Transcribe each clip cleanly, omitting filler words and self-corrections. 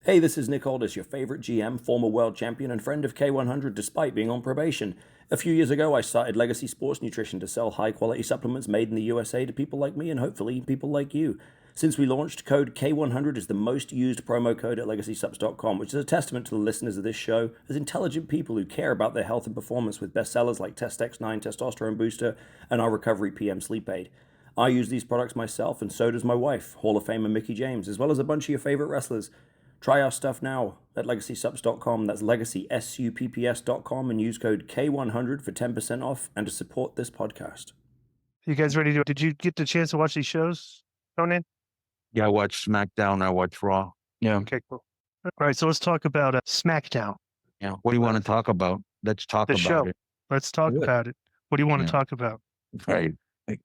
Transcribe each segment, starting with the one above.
Hey, this is Nick Aldis, your favorite GM, former world champion, and friend of K100 despite being on probation. A few years ago, I started Legacy Sports Nutrition to sell high-quality supplements made in the USA to people like me and hopefully people like you. Since we launched, code K100 is the most used promo code at LegacySups.com, which is a testament to the listeners of this show as intelligent people who care about their health and performance with bestsellers like Test X9 Testosterone Booster and our Recovery PM Sleep Aid. I use these products myself, and so does my wife, Hall of Famer Mickie James, as well as a bunch of your favorite wrestlers. Try our stuff now at LegacySups.com. That's LegacySupps.com, and use code K100 for 10% off and to support this podcast. You guys ready to? Did you get the chance to watch these shows, Konnan? Yeah, I watched Smackdown. I watched Raw. Yeah. Okay, cool. All right, so let's talk about Smackdown. Yeah. What do you want to talk about? Let's talk about show. it. Let's talk about it. What do you want to talk about? Right.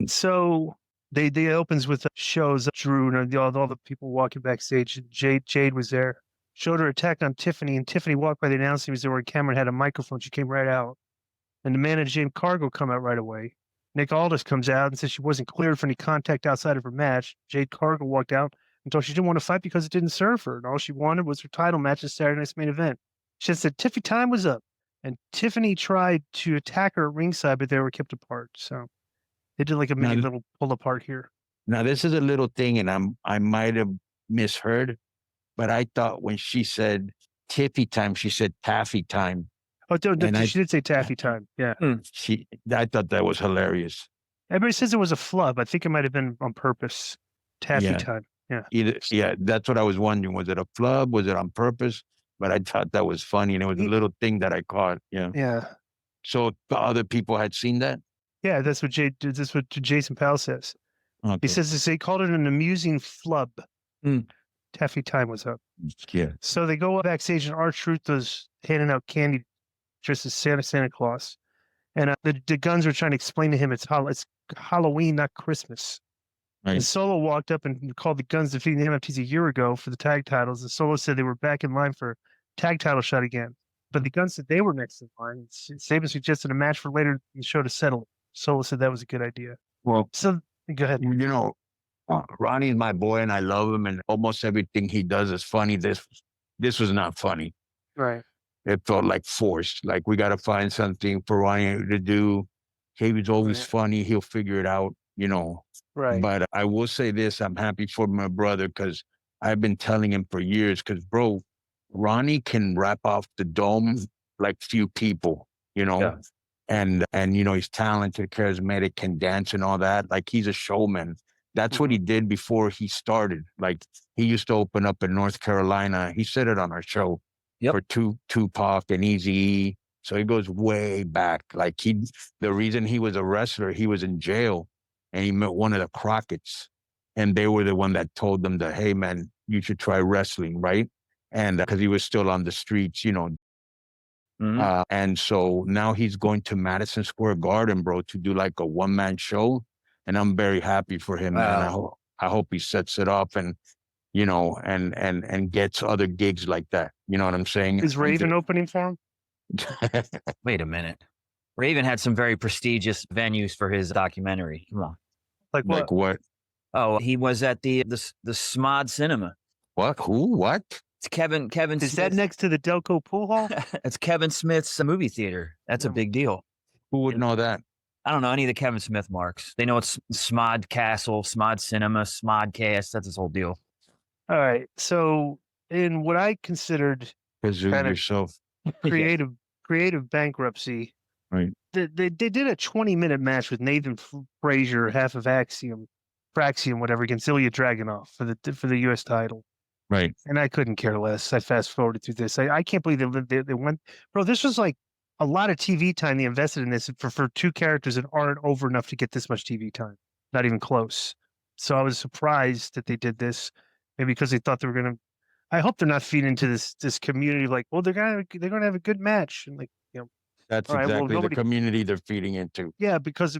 So they opens with shows Drew and all the people walking backstage. Jade was there. Showed her attack on Tiffany, and Tiffany walked by the announcer. He was there where Cameron had a microphone. She came right out. And the man and Jade Cargill come out right away. Nick Aldis comes out and says she wasn't cleared for any contact outside of her match. Jade Cargill walked out and told she didn't want to fight because it didn't serve her. And all she wanted was her title match at Saturday night's main event. She said Tiffany time was up. And Tiffany tried to attack her at ringside, but they were kept apart. So they did like a mini little pull apart here. Now, this is a little thing, and I might have misheard, but I thought when she said Tiffy time, she said Taffy time. Oh, she did say Taffy time. Yeah. I thought that was hilarious. Everybody says it was a flub. I think it might have been on purpose. Taffy time. Yeah. That's what I was wondering. Was it a flub? Was it on purpose? But I thought that was funny, and it was a little thing that I caught. Yeah. Yeah. So other people had seen that? Yeah, that's what Jason Powell says. Okay. He says they called it an amusing flub. Taffy time was up. Yeah. So they go backstage, and R-Truth was handing out candy dressed as Santa Claus. And the Guns are trying to explain to him it's Halloween, not Christmas. Right. And Solo walked up and called the Guns defeating the MFTs a year ago for the tag titles. And Solo said they were back in line for tag title shot again. But the Guns said they were next in line. Saban suggested a match for later in the show to settle it. Solo said that was a good idea. Well, so go ahead. You know, Ronnie is my boy, and I love him, and almost everything he does is funny. This was not funny. Right. It felt like forced. Like, we got to find something for Ronnie to do. He was always funny. He'll figure it out, you know. Right. But I will say this. I'm happy for my brother because I've been telling him for years because, bro, Ronnie can rap off the dome like few people, you know. Yeah. And you know, he's talented, charismatic, can dance and all that. Like, he's a showman. That's what he did before he started. Like, he used to open up in North Carolina. He said it on our show for Tupac and Eazy-E. So he goes way back. Like, the reason he was a wrestler, he was in jail and he met one of the Crockett's, and they were the one that told them that, hey man, you should try wrestling, right? And because he was still on the streets, you know. And so now he's going to Madison Square Garden, bro, to do like a one-man show. And I'm very happy for him. Wow. And I hope he sets it up and, you know, and gets other gigs like that. You know what I'm saying? Is Raven opening for him? Wait a minute. Raven had some very prestigious venues for his documentary. Come on. Like what? Oh, he was at the Smod Cinema. What? Who? What? It's Kevin. Is Smith. That next to the Delco Pool Hall? It's Kevin Smith's movie theater. That's a big deal. Who would know that? I don't know any of the Kevin Smith marks. They know it's Smod Castle, Smod Cinema, Smodcast. That's his whole deal. All right. So in what I considered kind of creative bankruptcy, right? They did a 20-minute match with Nathan Frazier, half of Fraxium, whatever, against Ilya Dragunov for the U.S. title. Right. And I couldn't care less. I fast forwarded through this. I can't believe they went, bro. This was like a lot of TV time they invested in this for two characters that aren't over enough to get this much TV time. Not even close. So I was surprised that they did this. Maybe because they thought they were going to. I hope they're not feeding into this community like, well, they're going to have a good match, and like, you know. That's exactly the community they're feeding into. Yeah, because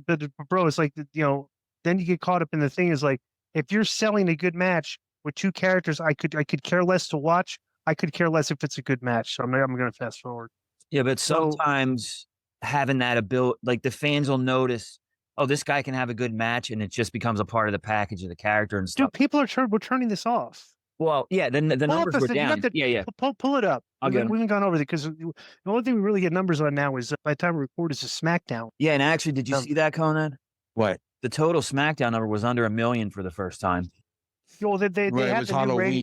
bro, it's like, you know, then you get caught up in the thing is like, if you're selling a good match with two characters, I could care less to watch. I could care less if it's a good match. So I'm going to fast forward. Yeah, but sometimes having that ability, like the fans will notice, oh, this guy can have a good match, and it just becomes a part of the package of the character and stuff. Dude, people are we're turning this off. Well, yeah, the numbers were down. Yeah. Pull it up. I'll We get 'em. haven't gone over it because the only thing we really get numbers on now is by the time we record is a SmackDown. Yeah, and actually, did you see that, Konnan? What? The total SmackDown number was under 1 million for the first time. Well, they Right, it had was the new Halloween. rating.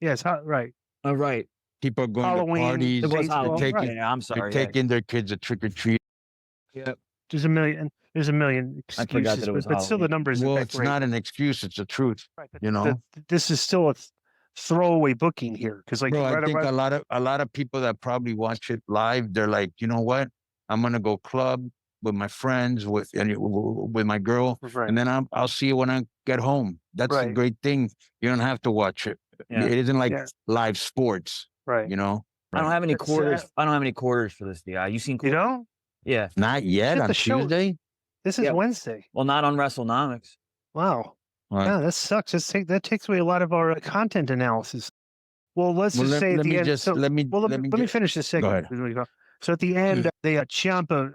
Yes, right. Oh, right. People are going Halloween, to parties. the It was baseball, Halloween. right. Yeah, I'm They're sorry. Yeah. taking their kids to trick or treat. Yep. There's a million I forgot excuses, that it was but still the Halloween. numbers. Well, that it's great. not an excuse; it's the truth. Right, but You know, this is still a throwaway booking here because, like, bro, I right, think right, a lot of people that probably watch it live, they're like, you know what? I'm gonna go club with my friends, with my girl, right, and then I'll see you when I get home. That's the Right. great thing. You don't have to watch it. Yeah. It isn't like Yeah. live sports. right. You know, I don't have any It's, quarters. I don't have any quarters for this DI. You seen You quarters? know, Yeah. not yet Shit, on the show- Tuesday. this is Yep. Wednesday. Well, not on WrestleNomics. Wow. Right. Yeah, that sucks. That takes away a lot of our content analysis. Well, let's Well, just say at let the me end. just So, let me well, let me finish this Go segment. ahead. So at the end, they Ciampa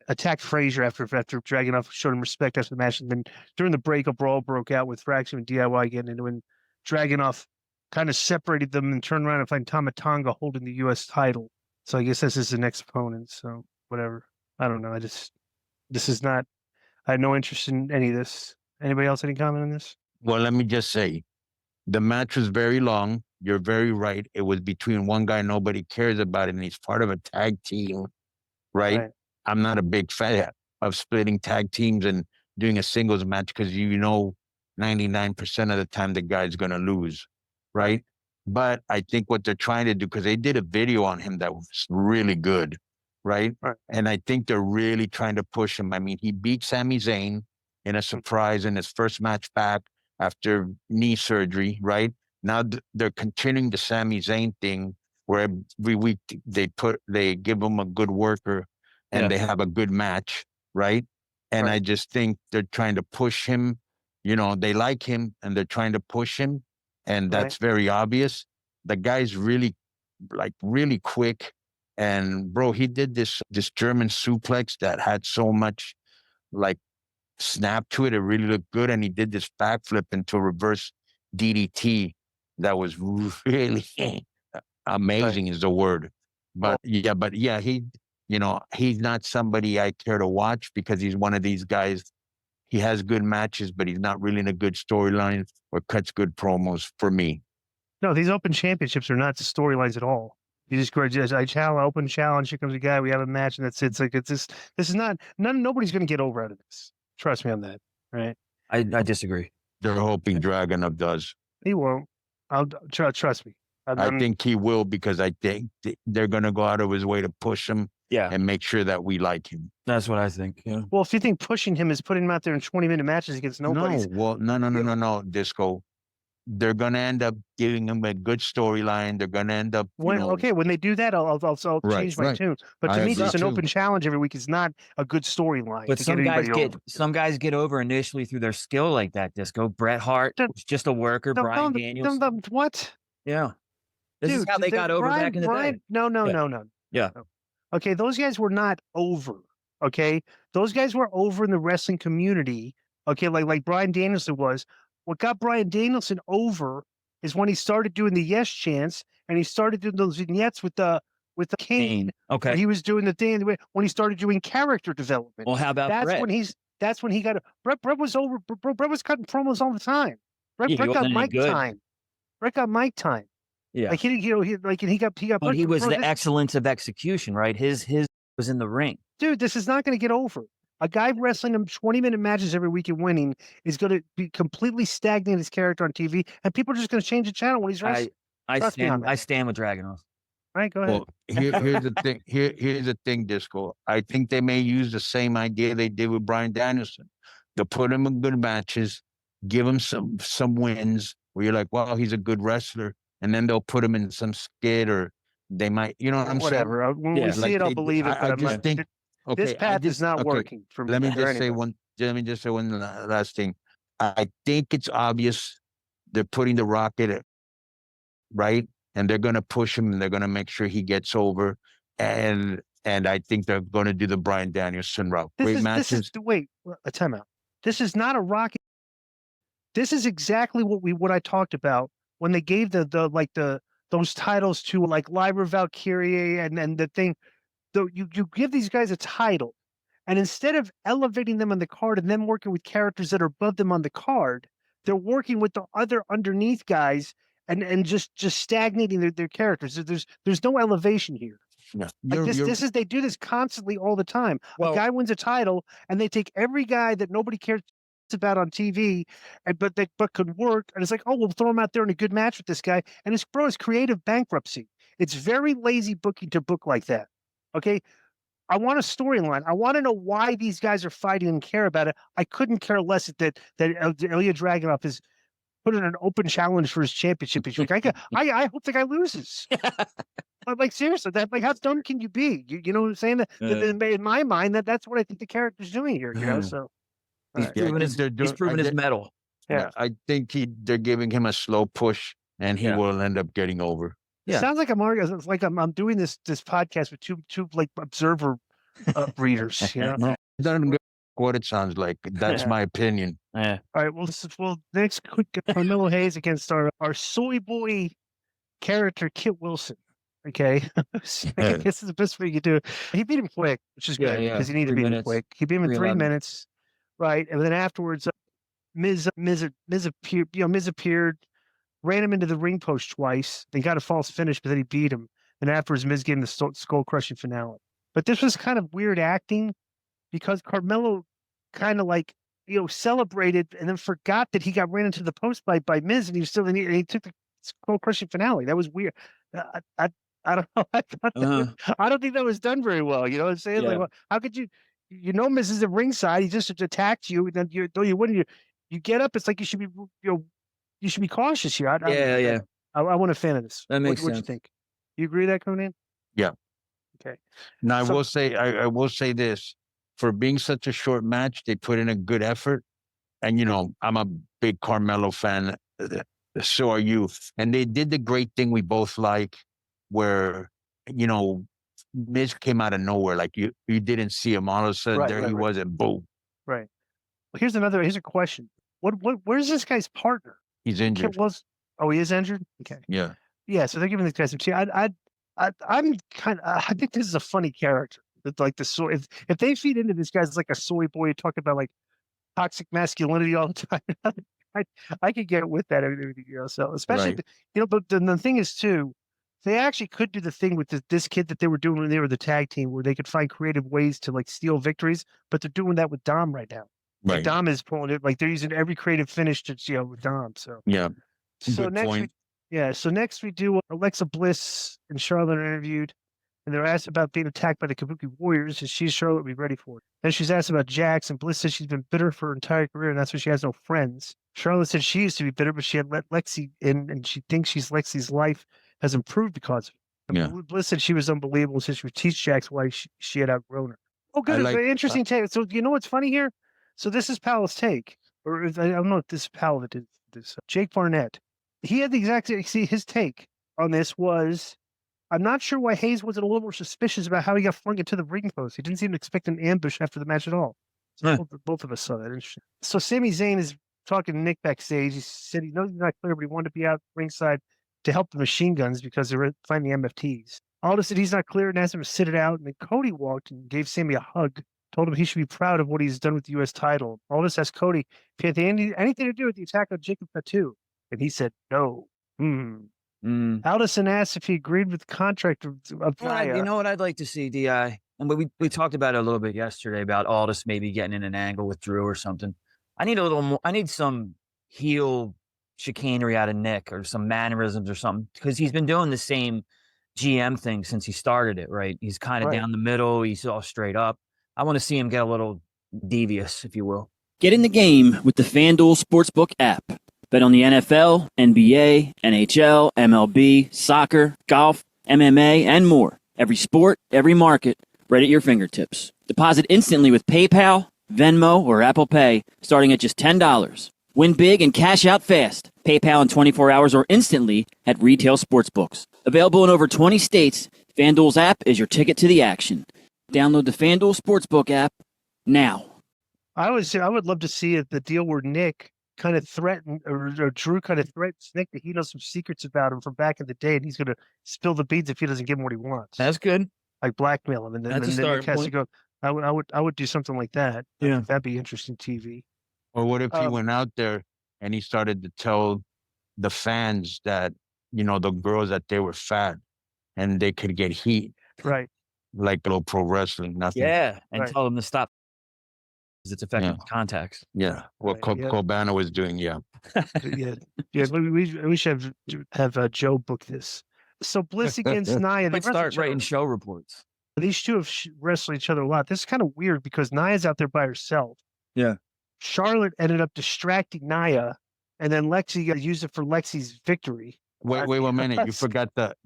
attacked Frazier after Dragunov showed him respect after the match, and then during the break, a brawl broke out with Fraction and DIY getting into it. And Dragunov kind of separated them and turned around and find Tama Tonga holding the U.S. title. So I guess this is the next opponent. So whatever. I don't know. This is not. I had no interest in any of this. Anybody else any comment on this? Well, let me just say, the match was very long. You're very right. It was between one guy nobody cares about, and he's part of a tag team, right? I'm not a big fan of splitting tag teams and doing a singles match because 99% of the time the guy's going to lose, right? But I think what they're trying to do, because they did a video on him that was really good, right? And I think they're really trying to push him. I mean, he beat Sami Zayn in a surprise in his first match back after knee surgery, right? Now they're continuing the Sami Zayn thing where every week they give him a good worker and they have a good match, right? And I just think they're trying to push him. They like him and they're trying to push him, and that's very obvious. The guy's really quick, and bro, he did this German suplex that had so much like snap to it. It really looked good, and he did this backflip into a reverse DDT that was really amazing is the word. But he's not somebody I care to watch because he's one of these guys. He has good matches, but he's not really in a good storyline or cuts good promos for me. No, these open championships are not storylines at all. You just open challenge. Here comes a guy. We have a match, and that's it. It's like this is not. Nobody's going to get over out of this. Trust me on that. Right? I disagree. They're hoping Dragunov does. He won't. Trust me. I think he will because I think they're going to go out of his way to push him and make sure that we like him. That's what I think. Yeah. Well, if you think pushing him is putting him out there in 20-minute matches against nobody. No, Disco. They're going to end up giving him a good storyline. They're going to end up. When they do that, I'll change my tune. But to me, just an open challenge every week is not a good storyline. But some guys get over initially through their skill like that. Disco. Bret Hart was just a worker. Bryan Daniels. What? Yeah. This is how they got over back in the day. No. Yeah. Okay, those guys were not over. Okay, those guys were over in the wrestling community. Okay, like Bryan Danielson was. What got Bryan Danielson over is when he started doing the yes chants and he started doing those vignettes with the Kane. Okay. And he was doing the thing when he started doing character development. Well, how about Bret? That's when he got Bret was over. Bret was cutting promos all the time. Bret got mic time. Bret got mic time. Yeah. Like he got. But he was the excellence of execution, right? His was in the ring. Dude, this is not going to get over. A guy wrestling him 20-minute matches every week and winning is going to be completely stagnate his character on TV, and people are just going to change the channel when he's wrestling. I stand with Dragunov. All right, go ahead. Well, here's the thing. Here's the thing, Disco. I think they may use the same idea they did with Bryan Danielson. They'll put him in good matches, give him some wins where you're like, wow, he's a good wrestler, and then they'll put him in some skit, or they might, you know what I'm saying? Whatever. When we see it, I'll believe it. I just think. Okay, this path is not working for me. Let me just say one last thing. I think it's obvious they're putting the Rocket right, and they're going to push him, and they're going to make sure he gets over, and I think they're going to do the Bryan Danielson route. Great matches. Wait, a timeout. This is not a Rocket. This is exactly what I talked about when they gave those titles to like Lyra Valkyrie and the thing, you give these guys a title, and instead of elevating them on the card and then working with characters that are above them on the card, they're working with the other underneath guys and just stagnating their characters. There's no elevation here. Yeah. Like they do this constantly all the time. Well, a guy wins a title and they take every guy that nobody cares about on TV, but could work, and it's like, oh, we'll throw him out there in a good match with this guy, and it's creative bankruptcy. It's very lazy booking to book like that. Okay, I want a storyline. I want to know why these guys are fighting and care about it. I couldn't care less that Ilya Dragunov is put in an open challenge for his championship. I hope the guy loses. Like seriously, how dumb can you be? You know what I'm saying? In my mind, that's what I think the character's doing here. You know, so. He's proven his mettle. Yeah, I think they're giving him a slow push, and he will end up getting over. Yeah, sounds like I'm doing this podcast with two like observer readers. You know, Doesn't what it sounds like. That's my opinion. Yeah. All right. Well, next quick Carmelo Hayes against our soy boy character Kit Wilson. Okay, I guess is the best way you could do it. He beat him quick, which is good because he needed to beat him quick. He beat him in 3 minutes. Right, and then afterwards, Miz appeared, ran him into the ring post twice. They got a false finish, but then he beat him. And afterwards, Miz gave him the skull crushing finale. But this was kind of weird acting because Carmelo kind of celebrated and then forgot that he got ran into the post by Miz, and he took the skull crushing finale. That was weird. I don't know. I don't think that was done very well. You know what I'm saying? Yeah. Like, how could you? You know, Miz is at ringside. He just attacked you, and then you get up. It's like you should be cautious here. I wasn't a fan of this. That makes sense. What you think? You agree with that, Konnan? Yeah. Okay. Now I will say this: for being such a short match, they put in a good effort, and I'm a big Carmelo fan. So are you? And they did the great thing we both like, where Miz came out of nowhere, like you didn't see him. All of a sudden, he was, and boom. Right. Well, here's a question. Where's this guy's partner? He's injured. He is injured. Okay. Yeah. Yeah. So they're giving this guy some. I think this is a funny character. It's like the soy. If they feed into this guy's like a soy boy, talking about like toxic masculinity all the time. I could get with that. So especially but the thing is too. They actually could do the thing with this kid that they were doing when they were the tag team, where they could find creative ways to like steal victories, but they're doing that with Dom right now. Right. Like Dom is pulling it, like they're using every creative finish to with Dom. So yeah. So Good next point. so next we do Alexa Bliss and Charlotte are interviewed, and they're asked about being attacked by the Kabuki Warriors, and Charlotte will be ready for it. Then she's asked about Jax, and Bliss says she's been bitter for her entire career, and that's why she has no friends. Charlotte said she used to be bitter, but she had let Lexi in, and she thinks Lexi's life has improved because of it. Yeah. Bliss said she was unbelievable since she would teach Jax why she had outgrown her. Oh, good. Interesting take. So you know what's funny here? So this is Pal's take, or I don't know if this is Pal that did this. Jake Barnett. He had the exact his take on this was, I'm not sure why Hayes wasn't a little more suspicious about how he got flung into the ring post. He didn't seem to expect an ambush after the match at all. So both of us saw that. Interesting. So Sami Zayn is talking to Nick backstage. He said he knows he's not clear, but he wanted to be out ringside to help the machine guns because they were finding the MFTs. Aldis said he's not clear and asked him to sit it out. And then Cody walked and gave Sammy a hug, told him he should be proud of what he's done with the U.S. title. Aldis asked Cody if he had anything to do with the attack on Jacob Fatu. And he said no. Aldison asked if he agreed with the contract of You know what I'd like to see, DI? And we talked about it a little bit yesterday about Aldis maybe getting in an angle with Drew or something. I need a little more. I need some heel chicanery out of Nick or some mannerisms or something, because he's been doing the same GM thing since he started it, right? He's kind of down the middle. He's all straight up. I want to see him get a little devious, if you will. Get in the game with the FanDuel Sportsbook app. Bet on the NFL, NBA, NHL, MLB, soccer, golf, MMA, and more. Every sport, every market, right at your fingertips. Deposit instantly with PayPal, Venmo, or Apple Pay, starting at just $10. Win big and cash out fast. PayPal in 24 hours or instantly at retail sportsbooks. Available in over 20 states, FanDuel's app is your ticket to the action. Download the FanDuel Sportsbook app now. I would love to see the deal where Nick kind of threatened, or Drew kind of threatened Nick that he knows some secrets about him from back in the day, and he's going to spill the beans if he doesn't give him what he wants. That's good. Like blackmail him, and then, That's a then Nick starting has point. to go. I would do something like that. Yeah. That'd be interesting TV. Or what if he went out there and he started to tell the fans that, the girls that they were fat and they could get heat, Right. like little pro wrestling, nothing. Yeah, and Right. tell them to stop because it's affecting contacts. Yeah. What Right, yeah. Cobana was doing. Yeah. Yeah. We should have Joe book this. So Bliss against Nia. They Let's start writing show reports. These two have wrestled each other a lot. This is kind of weird because Nia's out there by herself. Yeah. Charlotte ended up distracting Nia, and then Lexi used it for Lexi's victory. Wait 1 minute. You forgot the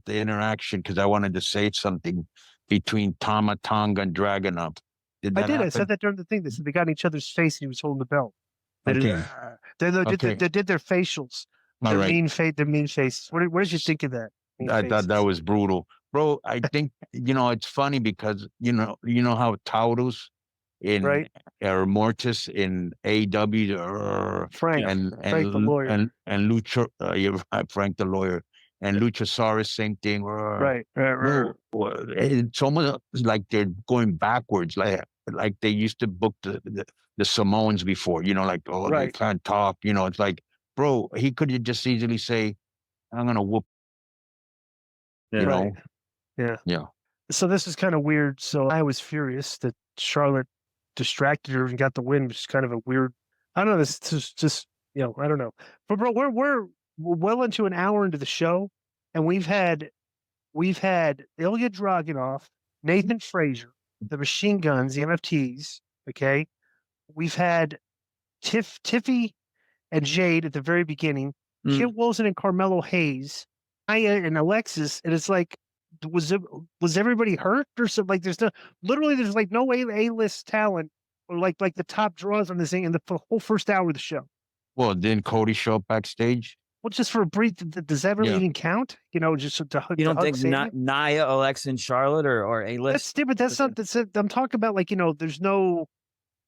interaction because I wanted to say something between Tama Tonga and Dragunov. Did that I did. happen? I said that during the thing. They said they got in each other's face, and he was holding the belt. They did their facials. All right. Their mean faces. What did you think of that? I thought that was brutal, bro. I think it's funny because you know how Taurus in or Mortis in AEW or Frank the lawyer and Lucha Frank the lawyer and Luchasaurus, same thing. Right. It's almost like they're going backwards, like they used to book the Samoans before. They can't talk. It's like, bro, he could just easily say, "I'm gonna whoop." Yeah. So this is kind of weird. So I was furious that Charlotte distracted her and got the win, which is kind of a weird. I don't know. This is just I don't know. But bro, we're well into an hour into the show, and we've had Ilya Dragunov, Nathan Frazier, the Machine Guns, the MFTs. Okay, we've had Tiffy and Jade at the very beginning, Kit Wilson and Carmelo Hayes, Aya and Alexis, and it's like, was everybody hurt or something? Like there's like no A-list talent or like the top draws on this thing in the whole first hour of the show. Well, didn't Cody show up backstage? Well, just for a brief, does that really even count? Just to hug. You don't think Xavier? Nia, Alexa, and Charlotte or A-list? That's not. I'm talking about there's no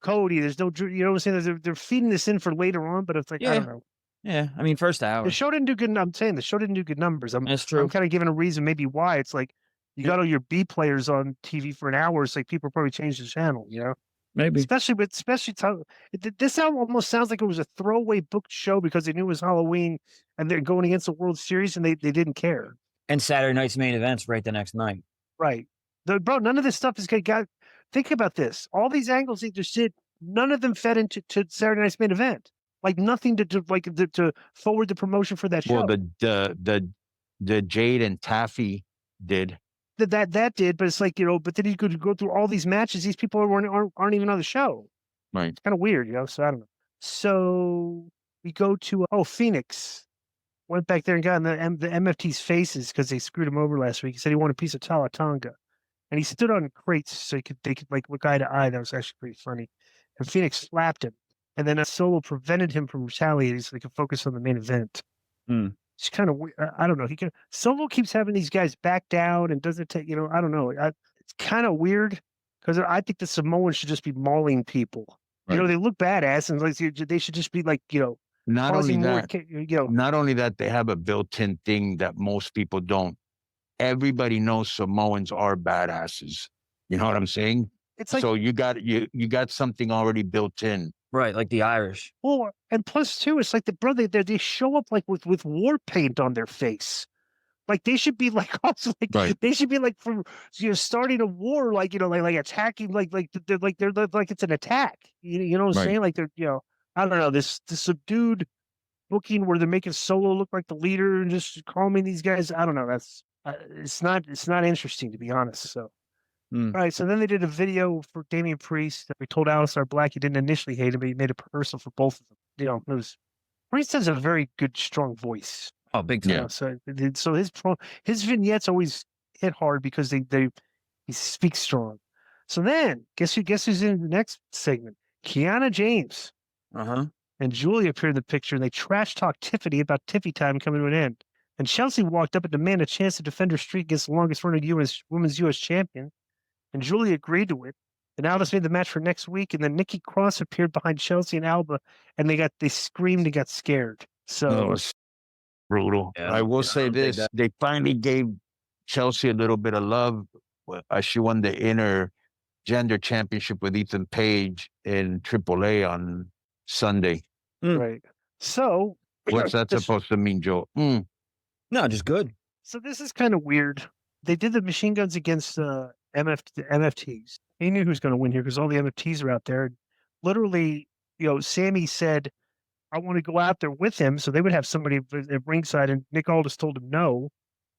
Cody, there's no Drew. You know what I'm saying? They're feeding this in for later on, but it's like I don't know. Yeah, I mean, first hour. The show didn't do good. I'm saying the show didn't do good numbers. That's true. I'm kind of giving a reason maybe why. It's like you got all your B players on TV for an hour. It's like people probably changed the channel. Maybe. Especially this almost sounds like it was a throwaway booked show because they knew it was Halloween and they're going against the World Series and they didn't care. And Saturday night's main events right the next night. Right. Bro, none of this stuff is got. Think about this. All these angles they just did, none of them fed into Saturday night's main event. Like nothing to forward the promotion for that show. Well, the Jade and Taffy did. That did, but it's like, but then you could go through all these matches. These people aren't even on the show. Right. It's kind of weird, so I don't know. So we go to, Phoenix. Went back there and got in the MFT's faces because they screwed him over last week. He said he wanted a piece of Talatanga. And he stood on crates so they could like look eye to eye. That was actually pretty funny. And Phoenix slapped him. And then Solo prevented him from retaliating so they could focus on the main event. It's kind of weird. I don't know. Solo keeps having these guys back down and doesn't take, I don't know. It's kind of weird because I think the Samoans should just be mauling people. Right. They look badass and like they should just be like, not only that, more, not only that, they have a built-in thing that most people don't. Everybody knows Samoans are badasses. You know what I'm saying? It's like, so you got something already built in. Right, like the Irish. Well, and plus too, it's like they show up like with war paint on their face. Like they should be like also like they should be like from starting a war, like like attacking, like they're like it's an attack. You know what I'm saying? Like they're I don't know, this subdued booking where they're making Solo look like the leader and just calming these guys. I don't know. That's it's not interesting, to be honest. So. All right, so then they did a video for Damian Priest that we told Aleister Black he didn't initially hate him, but he made it personal for both of them. It was Priest has a very good, strong voice. Oh, big time. So his vignettes always hit hard because he speaks strong. So then, guess who's in the next segment? Kiana James. And Julia appeared in the picture, and they trash talked Tiffany about Tiffy time coming to an end. And Chelsea walked up and demanded a chance to defend her streak against the longest running women's U.S. champion. And Julia agreed to it. And Aldis made the match for next week, and then Nikki Cross appeared behind Chelsea and Alba, and they screamed and got scared. So It was brutal. Yeah, I will yeah, I say don't dig this: that. they finally gave Chelsea a little bit of love. She won the intergender championship with Ethan Page in AAA on Sunday. right. So What's that supposed to mean, Joe? No, just good. So this is kind of weird. They did the machine guns against the MFTs. He knew who was going to win here because all the MFTs are out there. Literally, Sammy said, I want to go out there with him. So they would have somebody at ringside, and Nick Aldis told him no,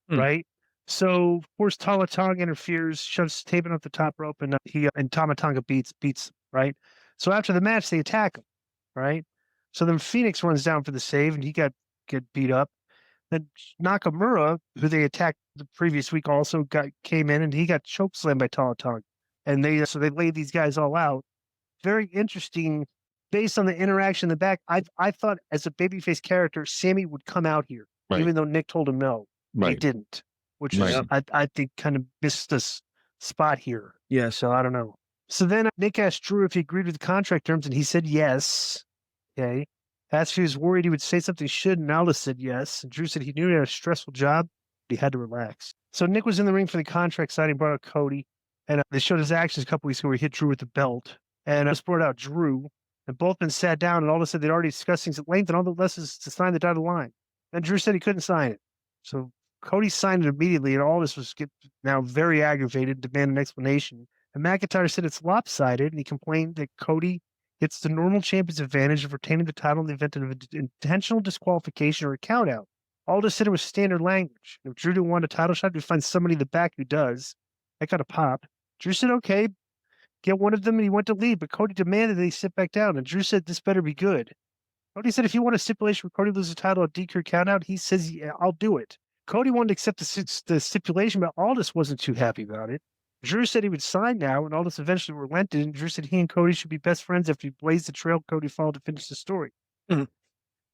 right? So, of course, Tala Tonga interferes, shoves Taven up the top rope, and and Tama Tonga beats, right? So after the match, they attack him, right? So then Phoenix runs down for the save, and he get beat up. Then Nakamura, who they attacked the previous week, also came in, and he got chokeslammed by Tala Tonga. And they laid these guys all out. Very interesting. Based on the interaction in the back, I thought as a babyface character, Sammy would come out here, even though Nick told him no. He didn't, which is I think kind of missed this spot here. Yeah. So I don't know. So then Nick asked Drew if he agreed with the contract terms, and he said yes. Okay. Asked if he was worried he would say something he shouldn't, and Aldis said yes. And Drew said he knew he had a stressful job, but he had to relax. So Nick was in the ring for the contract signing, brought out Cody, and they showed his actions a couple weeks ago where he hit Drew with the belt. And just brought out Drew, and both men sat down, and Aldis said they'd already discussed things at length, and all that left is to sign the dotted line. And Drew said he couldn't sign it. So Cody signed it immediately, and Aldis was now very aggravated, demanding an explanation. And McIntyre said it's lopsided, and he complained that Cody gets the normal champion's advantage of retaining the title in the event of an intentional disqualification or a countout. Aldis said it was standard language. If Drew didn't want a title shot, we'd find somebody in the back who does. That got a pop. Drew said, okay, get one of them, and he went to leave, but Cody demanded that he sit back down, and Drew said this better be good. Cody said if you want a stipulation where Cody loses the title at DQ countout, he says, yeah, I'll do it. Cody wanted to accept the stipulation, but Aldis wasn't too happy about it. Drew said he would sign now, and Aldis eventually relented, and Drew said he and Cody should be best friends after he blazed the trail Cody followed to finish the story. And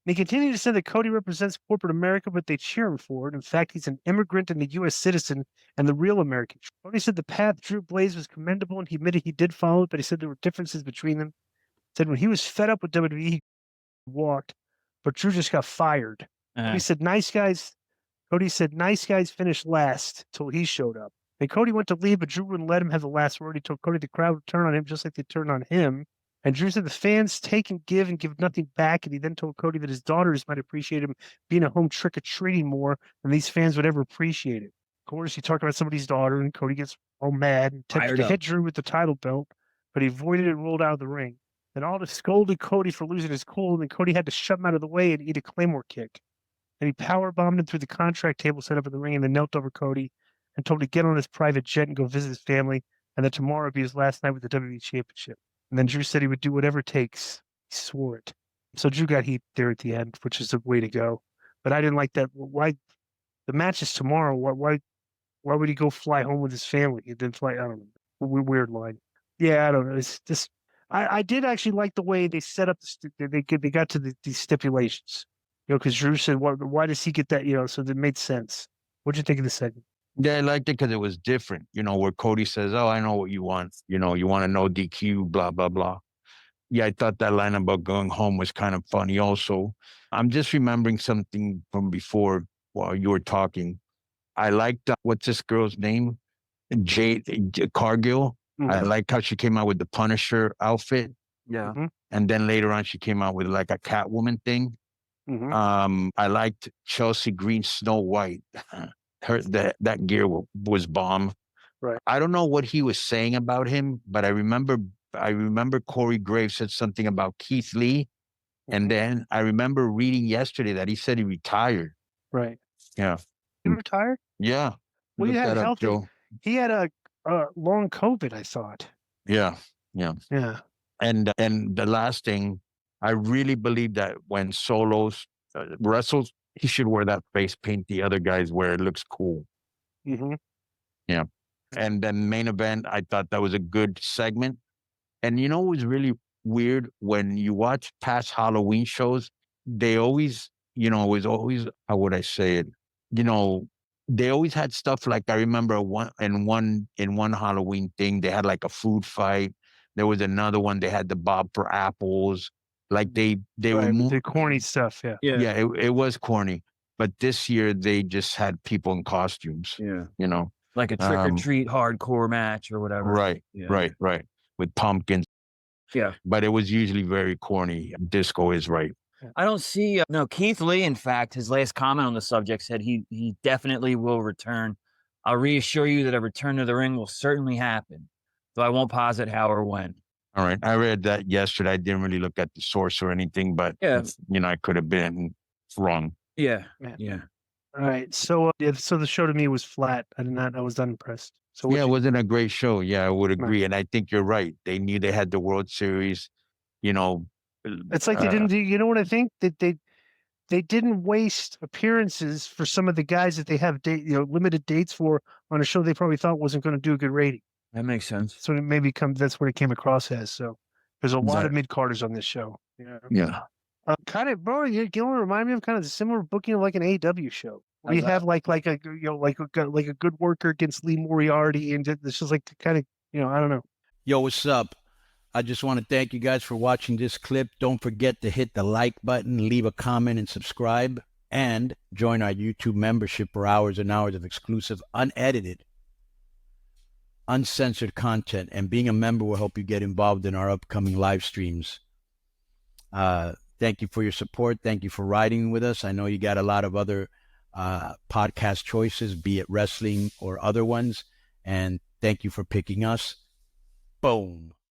he continued to say that Cody represents corporate America, but they cheer him for it. In fact, he's an immigrant and a U.S. citizen and the real American. Cody said the path Drew blazed was commendable, and he admitted he did follow it, but he said there were differences between them. Said when he was fed up with WWE, he walked, but Drew just got fired. He said, nice guys. Cody said, nice guys finished last till he showed up. And Cody went to leave, but Drew wouldn't let him have the last word. He told Cody the crowd would turn on him just like they turned on him. And Drew said the fans take and give nothing back. And he then told Cody that his daughters might appreciate him being at home trick-or-treating more than these fans would ever appreciate it. Of course, he talked about somebody's daughter, and Cody gets all mad and attempted to hit Drew with the title belt, but he avoided it and rolled out of the ring. Then Aldis scolded Cody for losing his cool, and then Cody had to shove him out of the way and eat a Claymore kick. And he powerbombed him through the contract table set up in the ring, and then knelt over Cody and told him to get on his private jet and go visit his family, and that tomorrow would be his last night with the WWE Championship. And then Drew said he would do whatever it takes. He swore it. So Drew got heat there at the end, which is the way to go. But I didn't like that. Why? The match is tomorrow. Why would he go fly home with his family and then fly? I don't know. Weird line. Yeah, I don't know. It's just I did actually like the way they set up they got to these stipulations. Because Drew said, why does he get that? So that made sense. What'd you think of the segment? Yeah, I liked it because it was different, where Cody says, oh, I know what you want. You want to know DQ, blah, blah, blah. Yeah, I thought that line about going home was kind of funny also. I'm just remembering something from before while you were talking. I liked, what's this girl's name? Jade Cargill. Mm-hmm. I like how she came out with the Punisher outfit. Yeah. Mm-hmm. And then later on, she came out with like a Catwoman thing. Mm-hmm. I liked Chelsea Green Snow White. That gear was bomb. Right. I don't know what he was saying about him, but I remember Corey Graves said something about Keith Lee. And then I remember reading yesterday that he said he retired. Right. Yeah. He retired? Yeah. Well, he had health. He had a long COVID, I thought. Yeah. Yeah. Yeah. And the last thing, I really believe that when Solos wrestles, he should wear that face paint the other guys wear. It looks cool. Mm-hmm. Yeah. And then main event, I thought that was a good segment. And it was really weird when you watch past Halloween shows, they always, it was always, how would I say it? they always had stuff like, I remember in one Halloween thing, they had like a food fight. There was another one, they had the Bob for Apples. Like they were Right, more, the corny stuff. Yeah. yeah, it was corny. But this year they just had people in costumes, Yeah. you know. Like a trick or treat hardcore match or whatever. Right, Yeah. right. With pumpkins. Yeah. But it was usually very corny. Disco is right. I don't see no, Keith Lee, in fact, his last comment on the subject said he definitely will return. I'll reassure you that a return to the ring will certainly happen, though I won't posit how or when. All right. I read that yesterday. I didn't really look at the source or anything, but Yeah. you know, I could have been wrong. Yeah. Yeah. Yeah. All right. So so the show to me was flat. I was unimpressed. So Yeah, it wasn't a great show. Yeah, I would agree. And I think you're right. They knew they had the World Series, you know. It's like they didn't do, you know what I think? That they didn't waste appearances for some of the guys that they have limited dates for on a show they probably thought wasn't going to do a good rating. That makes sense. So it maybe that's what it came across as. So there's a lot of mid-carders on this show. Yeah. Yeah. Kind of, bro. You know, remind me of kind of the similar booking of like an AEW show. Where you have like a good worker against Lee Moriarty, and this is like kind of, I don't know. Yo, what's up? I just want to thank you guys for watching this clip. Don't forget to hit the like button, leave a comment, and subscribe, and join our YouTube membership for hours and hours of exclusive, unedited, uncensored content. And being a member will help you get involved in our upcoming live streams. Thank you for your support. Thank you for riding with us. I know you got a lot of other podcast choices, be it wrestling or other ones. And thank you for picking us. Boom.